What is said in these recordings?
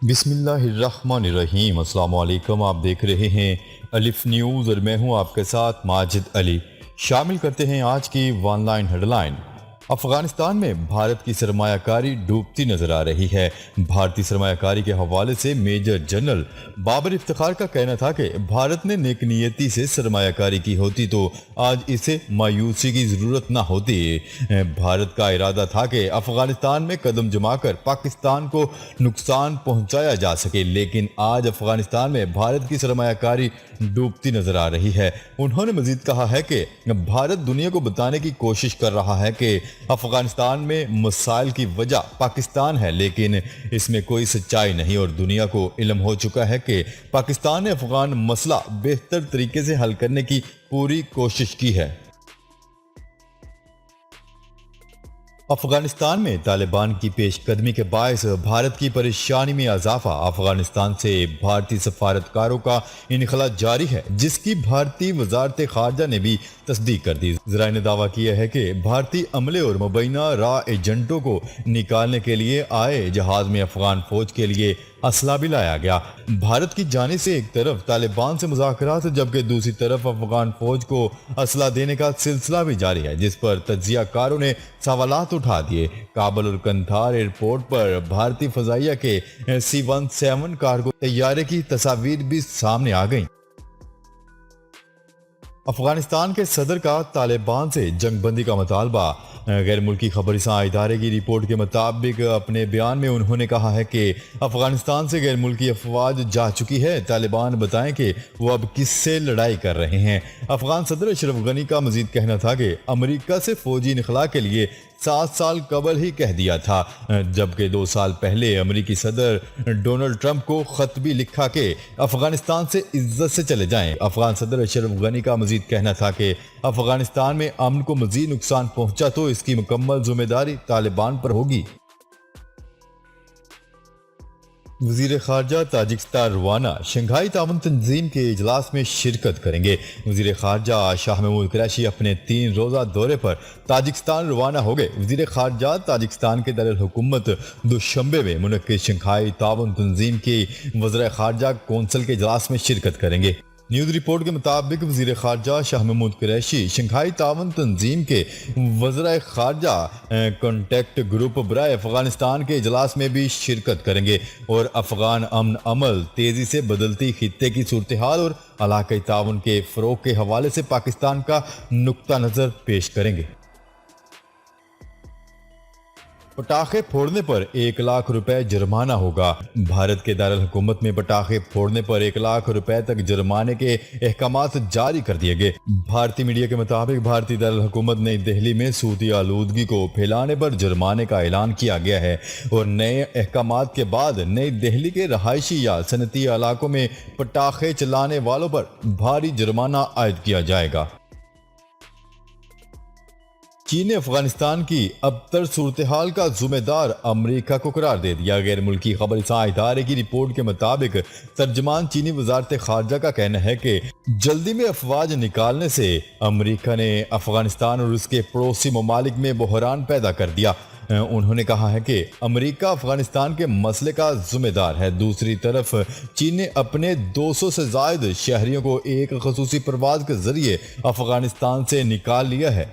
بسم اللہ الرحمن الرحیم۔ السلام علیکم، آپ دیکھ رہے ہیں الف نیوز اور میں ہوں آپ کے ساتھ ماجد علی۔ شامل کرتے ہیں آج کی one line headline. Afghanistan میں بھارت کی سرمایہ کاری ڈوبتی نظر آ رہی ہے۔ بھارتی سرمایہ کاری کے حوالے سے میجر جنرل بابر افتخار کا کہنا تھا کہ بھارت نے نیک نیتی سے سرمایہ کاری کی ہوتی تو آج اسے مایوسی کی ضرورت نہ ہوتی۔ بھارت کا ارادہ تھا کہ افغانستان میں قدم جما کر پاکستان کو نقصان پہنچایا جا سکے، لیکن آج افغانستان میں بھارت کی سرمایہ کاری ڈوبتی نظر آ رہی ہے۔ انہوں نے مزید کہا ہے کہ بھارت دنیا کو بتانے کی کوشش کر رہا ہے کہ افغانستان میں مسائل کی وجہ پاکستان ہے، لیکن اس میں کوئی سچائی نہیں اور دنیا کو علم ہو چکا ہے کہ پاکستان نے افغان مسئلہ بہتر طریقے سے حل کرنے کی پوری کوشش کی ہے۔ افغانستان میں طالبان کی پیش قدمی کے باعث بھارت کی پریشانی میں اضافہ۔ افغانستان سے بھارتی سفارتکاروں کا انخلاء جاری ہے، جس کی بھارتی وزارت خارجہ نے بھی تصدیق کر دی۔ ذرائع نے دعویٰ کیا ہے کہ بھارتی عملے اور مبینہ راہ ایجنٹوں کو نکالنے کے لیے آئے جہاز میں افغان فوج کے لیے اسلحہ بھی لایا گیا۔ بھارت کی جانب سے ایک طرف طالبان سے مذاکرات جبکہ دوسری طرف افغان فوج کو اسلحہ دینے کا سلسلہ بھی جاری ہے، جس پر تجزیہ کاروں نے سوالات اٹھا دیے۔ کابل اور قندھار ایئرپورٹ پر بھارتی فضائیہ کے C-17 کارگو طیارے کی تصاویر بھی سامنے آ گئیں۔ افغانستان کے صدر کا طالبان سے جنگ بندی کا مطالبہ۔ غیر ملکی خبر رساں ادارے کی رپورٹ کے مطابق اپنے بیان میں انہوں نے کہا ہے کہ افغانستان سے غیر ملکی افواج جا چکی ہے۔ طالبان بتائیں کہ وہ اب کس سے لڑائی کر رہے ہیں۔ افغان صدر اشرف غنی کا مزید کہنا تھا کہ امریکہ سے فوجی انخلاء کے لیے 7 سال قبل ہی کہہ دیا تھا، جبکہ 2 سال پہلے امریکی صدر ڈونلڈ ٹرمپ کو خط بھی لکھا کہ افغانستان سے عزت سے چلے جائیں۔ افغان صدر اشرف غنی کا مزید کہنا تھا کہ افغانستان میں امن کو مزید نقصان پہنچا تو اس کی مکمل ذمہ داری طالبان پر ہوگی۔ وزیر خارجہ تاجکستان روانہ شنگھائی تعاون تنظیم کے اجلاس میں شرکت کریں گے۔ وزیر خارجہ شاہ محمود قریشی اپنے 3 روزہ دورے پر تاجکستان روانہ ہو گئے۔ وزیر خارجہ تاجکستان کے دارالحکومت دوشنبے میں منعقد شنگھائی تعاون تنظیم کی وزرائے خارجہ کونسل کے اجلاس میں شرکت کریں گے۔ نیوز رپورٹ کے مطابق وزیر خارجہ شاہ محمود قریشی شنگھائی تعاون تنظیم کے وزرائے خارجہ کانٹیکٹ گروپ برائے افغانستان کے اجلاس میں بھی شرکت کریں گے اور افغان امن عمل، تیزی سے بدلتی خطے کی صورتحال اور علاقائی تعاون کے فروغ کے حوالے سے پاکستان کا نقطہ نظر پیش کریں گے۔ پٹاخے پھوڑنے پر 1 لاکھ روپے جرمانہ ہوگا۔ بھارت کے دارالحکومت میں پٹاخے پھوڑنے پر 1 لاکھ روپے تک جرمانے کے احکامات جاری کر دیے گئے۔ بھارتی میڈیا کے مطابق بھارتی دارالحکومت نئی دہلی میں صوتی آلودگی کو پھیلانے پر جرمانے کا اعلان کیا گیا ہے اور نئے احکامات کے بعد نئی دہلی کے رہائشی یا صنعتی علاقوں میں پٹاخے چلانے والوں پر بھاری جرمانہ عائد کیا جائے گا۔ چین نے افغانستان کی ابتر صورتحال کا ذمہ دار امریکہ کو قرار دے دیا۔ غیر ملکی خبر رساں ادارے کی رپورٹ کے مطابق ترجمان چینی وزارت خارجہ کا کہنا ہے کہ جلدی میں افواج نکالنے سے امریکہ نے افغانستان اور اس کے پڑوسی ممالک میں بحران پیدا کر دیا۔ انہوں نے کہا ہے کہ امریکہ افغانستان کے مسئلے کا ذمہ دار ہے۔ دوسری طرف چین نے اپنے 200 سے زائد شہریوں کو ایک خصوصی پرواز کے ذریعے افغانستان سے نکال لیا ہے۔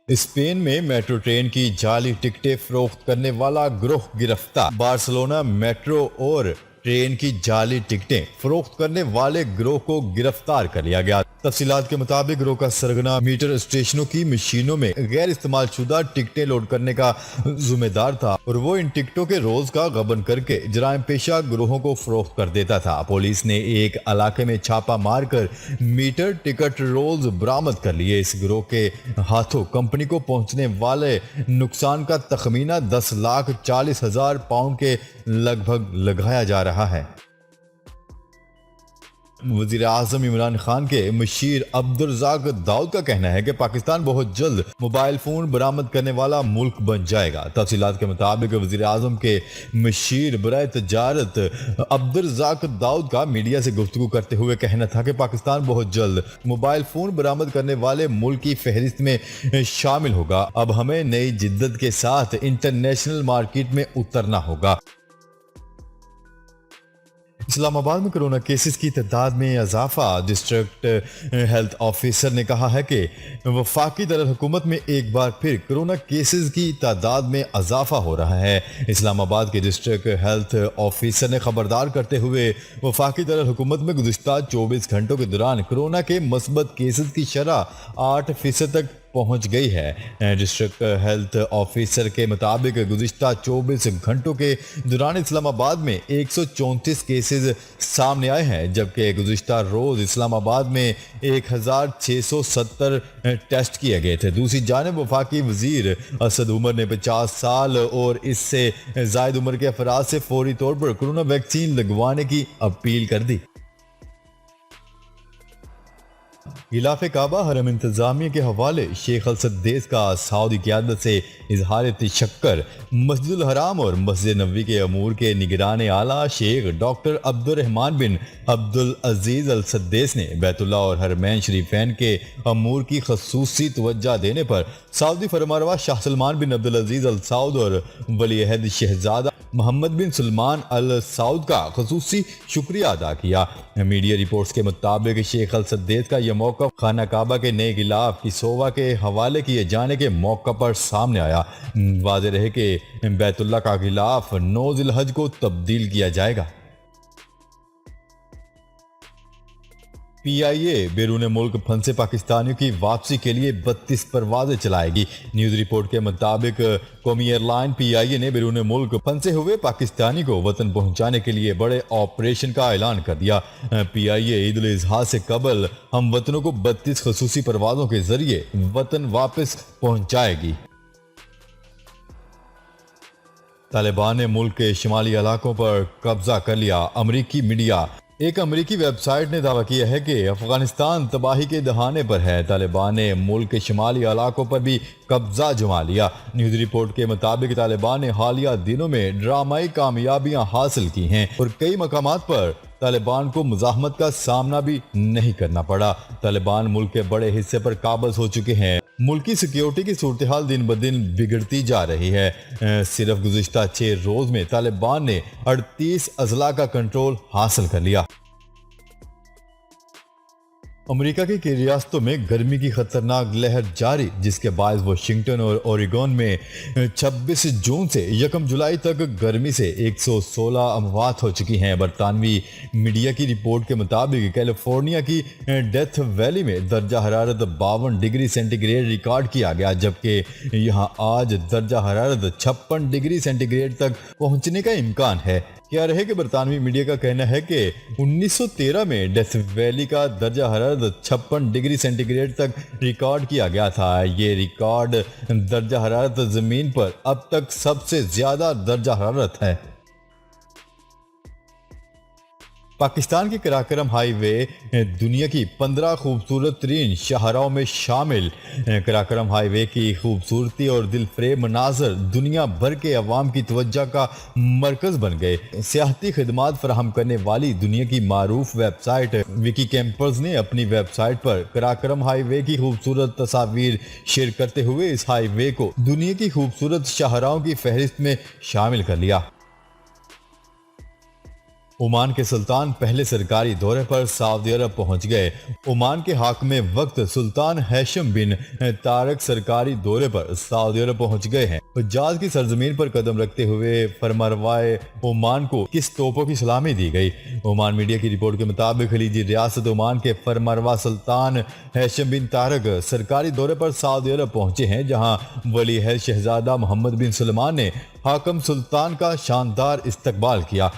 اسپین میں میٹرو ٹرین کی جعلی ٹکٹیں فروخت کرنے والا گروہ گرفتار۔ بارسلونا میٹرو اور ٹرین کی جعلی ٹکٹیں فروخت کرنے والے گروہ کو گرفتار کر لیا گیا۔ تفصیلات کے مطابق گروہ کا سرگنا میٹر اسٹیشنوں کی مشینوں میں غیر استعمال شدہ ٹکٹیں لوڈ کرنے کا ذمہ دار تھا اور وہ ان ٹکٹوں کے رولز کا غبن کر کے جرائم پیشہ گروہوں کو فروخت کر دیتا تھا۔ پولیس نے ایک علاقے میں چھاپہ مار کر میٹر ٹکٹ رولز برآمد کر لیے۔ اس گروہ کے ہاتھوں کمپنی کو پہنچنے والے نقصان کا تخمینہ 10,40,000 پاؤنڈ کے لگ بھگ لگایا جا رہا ہے۔ وزیر اعظم عمران خان کے مشیر عبدالرزاق داؤد کا کہنا ہے کہ پاکستان بہت جلد موبائل فون برآمد کرنے والا ملک بن جائے گا۔ تفصیلات کے مطابق وزیر اعظم کے مشیر برائے تجارت عبدالرزاق داؤد کا میڈیا سے گفتگو کرتے ہوئے کہنا تھا کہ پاکستان بہت جلد موبائل فون برآمد کرنے والے ملک کی فہرست میں شامل ہوگا۔ اب ہمیں نئی جدت کے ساتھ انٹرنیشنل مارکیٹ میں اترنا ہوگا۔ اسلام آباد میں کرونا کیسز کی تعداد میں اضافہ۔ ڈسٹرکٹ ہیلتھ آفیسر نے کہا ہے کہ وفاقی دارالحکومت میں ایک بار پھر کرونا کیسز کی تعداد میں اضافہ ہو رہا ہے۔ اسلام آباد کے ڈسٹرکٹ ہیلتھ آفیسر نے خبردار کرتے ہوئے وفاقی دارالحکومت میں گزشتہ 24 گھنٹوں کے دوران کرونا کے مثبت کیسز کی شرح 8% تک پہنچ گئی ہے۔ ڈسٹرکٹ ہیلتھ آفیسر کے مطابق گزشتہ 24 گھنٹوں کے دوران اسلام آباد میں 134 کیسز سامنے آئے ہیں، جبکہ گزشتہ روز اسلام آباد میں 1670 ٹیسٹ کیے گئے تھے۔ دوسری جانب وفاقی وزیر اسد عمر نے 50 سال اور اس سے زائد عمر کے افراد سے فوری طور پر کرونا ویکسین لگوانے کی اپیل کر دی۔ غلاف کعبہ حرم انتظامیہ کے حوالے شیخ السدیس کا سعودی قیادت سے اظہار تشکر۔ مسجد الحرام اور مسجد نبوی کے امور کے نگران اعلیٰ شیخ ڈاکٹر عبد الرحمن بن عبد العزیز السدیس نے بیت اللہ اور حرمین شریفین کے امور کی خصوصی توجہ دینے پر سعودی فرمانروا شاہ سلمان بن عبد العزیز ال سعود اور ولی عہد شہزادہ محمد بن سلمان ال سعود کا خصوصی شکریہ ادا کیا۔ میڈیا رپورٹس کے مطابق شیخ السدیس کا یہ موقف خانہ کعبہ کے نئے غلاف کی سووا کے حوالے کیے جانے کے موقع پر سامنے آیا۔ واضح رہے کہ بیت اللہ کا غلاف 9 ذی الحج کو تبدیل کیا جائے گا۔ پی آئی اے بیرون ملک پھنسے پاکستانیوں کی واپسی کے لیے 32 پروازیں چلائے گی۔ نیوز رپورٹ کے مطابق قومی ایئر لائن پی آئی اے نے بیرون ملک پھنسے ہوئے پاکستانی کو وطن پہنچانے کے لیے بڑے آپریشن کا اعلان کر دیا۔ پی آئی اے عید الاضحیٰ سے قبل ہم وطنوں کو 32 خصوصی پروازوں کے ذریعے وطن واپس پہنچائے گی۔ طالبان نے ملک کے شمالی علاقوں پر قبضہ کر لیا۔ امریکی میڈیا ایک امریکی ویب سائٹ نے دعویٰ کیا ہے کہ افغانستان تباہی کے دہانے پر ہے۔ طالبان نے ملک کے شمالی علاقوں پر بھی قبضہ جما لیا۔ نیوز رپورٹ کے مطابق طالبان نے حالیہ دنوں میں ڈرامائی کامیابیاں حاصل کی ہیں اور کئی مقامات پر طالبان کو مزاحمت کا سامنا بھی نہیں کرنا پڑا۔ طالبان ملک کے بڑے حصے پر قابض ہو چکے ہیں۔ ملکی سیکیورٹی کی صورتحال دن بدن بگڑتی جا رہی ہے۔ صرف گزشتہ 6 روز میں طالبان نے 38 اضلاع کا کنٹرول حاصل کر لیا۔ امریکہ کی کئی ریاستوں میں گرمی کی خطرناک لہر جاری، جس کے باعث واشنگٹن اور اوریگون میں 26 جون سے 1 جولائی تک گرمی سے 116 اموات ہو چکی ہیں۔ برطانوی میڈیا کی رپورٹ کے مطابق کیلیفورنیا کی ڈیتھ ویلی میں درجہ حرارت 52 ڈگری سینٹی گریڈ ریکارڈ کیا گیا، جبکہ یہاں آج درجہ حرارت 56 ڈگری سینٹی گریڈ تک پہنچنے کا امکان ہے۔ کیا رہے کہ برطانوی میڈیا کا کہنا ہے کہ 1913 میں ڈیتھ ویلی کا درجہ حرارت 56 ڈگری سینٹی گریڈ تک ریکارڈ کیا گیا تھا۔ یہ ریکارڈ درجہ حرارت زمین پر اب تک سب سے زیادہ درجہ حرارت ہے۔ پاکستان کی کراکرم ہائی وے دنیا کی 15 خوبصورت ترین شاہراہوں میں شامل۔ کراکرم ہائی وے کی خوبصورتی اور دل فریب مناظر دنیا بھر کے عوام کی توجہ کا مرکز بن گئے۔ سیاحتی خدمات فراہم کرنے والی دنیا کی معروف ویب سائٹ وکی کیمپرز نے اپنی ویب سائٹ پر کراکرم ہائی وے کی خوبصورت تصاویر شیئر کرتے ہوئے اس ہائی وے کو دنیا کی خوبصورت شاہراہوں کی فہرست میں شامل کر لیا۔ عمان کے سلطان پہلے سرکاری دورے پر سعودی عرب پہنچ گئے۔ عمان کے حاکم وقت سلطان ہیثم بن طارق سرکاری دورے پر سعودی عرب پہنچ گئے ہیں۔ حجاز کی سرزمین پر قدم رکھتے ہوئے فرمانروائے عمان کو کس توپوں کی سلامی دی گئی۔ عمان میڈیا کی رپورٹ کے مطابق خلیجی ریاست عمان کے فرمانروا سلطان ہیثم بن طارق سرکاری دورے پر سعودی عرب پہنچے ہیں، جہاں ولی عہد شہزادہ محمد بن سلمان نے حاکم سلطان کا شاندار استقبال کیا۔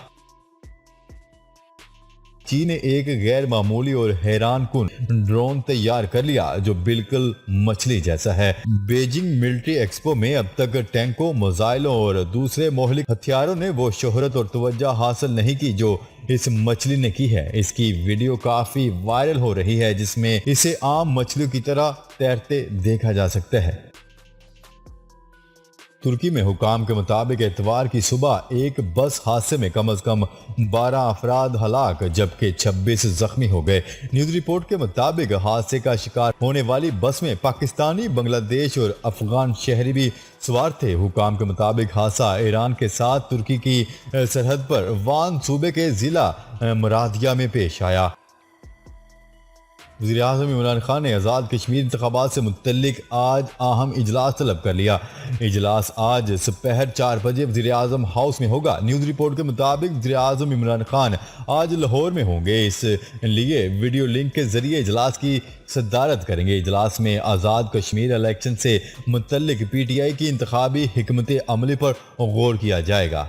چین نے ایک غیر معمولی اور حیران کن ڈرون تیار کر لیا جو بالکل مچھلی جیسا ہے۔ بیجنگ ملٹری ایکسپو میں اب تک ٹینکوں، میزائلوں اور دوسرے مہلک ہتھیاروں نے وہ شہرت اور توجہ حاصل نہیں کی جو اس مچھلی نے کی ہے۔ اس کی ویڈیو کافی وائرل ہو رہی ہے جس میں اسے عام مچھلیوں کی طرح تیرتے دیکھا جا سکتا ہے۔ ترکی میں حکام کے مطابق اتوار کی صبح ایک بس حادثے میں کم از کم 12 افراد ہلاک جبکہ 26 زخمی ہو گئے۔ نیوز رپورٹ کے مطابق حادثے کا شکار ہونے والی بس میں پاکستانی، بنگلہ دیش اور افغان شہری بھی سوار تھے۔ حکام کے مطابق حادثہ ایران کے ساتھ ترکی کی سرحد پر وان صوبے کے ضلع مرادیہ میں پیش آیا۔ وزیر اعظم عمران خان نے آزاد کشمیر انتخابات سے متعلق آج اہم اجلاس طلب کر لیا۔ اجلاس آج سپہر 4 بجے وزیر اعظم ہاؤس میں ہوگا۔ نیوز رپورٹ کے مطابق وزیر اعظم عمران خان آج لاہور میں ہوں گے، اس لیے ویڈیو لنک کے ذریعے اجلاس کی صدارت کریں گے۔ اجلاس میں آزاد کشمیر الیکشن سے متعلق پی ٹی آئی کی انتخابی حکمت عملی پر غور کیا جائے گا۔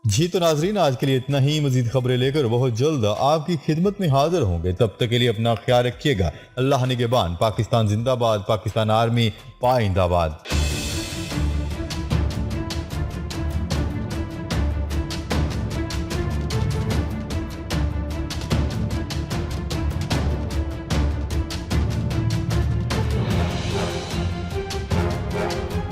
جی تو ناظرین، آج کے لیے اتنا ہی۔ مزید خبریں لے کر بہت جلد آپ کی خدمت میں حاضر ہوں گے، تب تک کے لیے اپنا خیال رکھیے گا۔ اللہ نگہبان۔ پاکستان زندہ باد، پاکستان آرمی پائندہ باد۔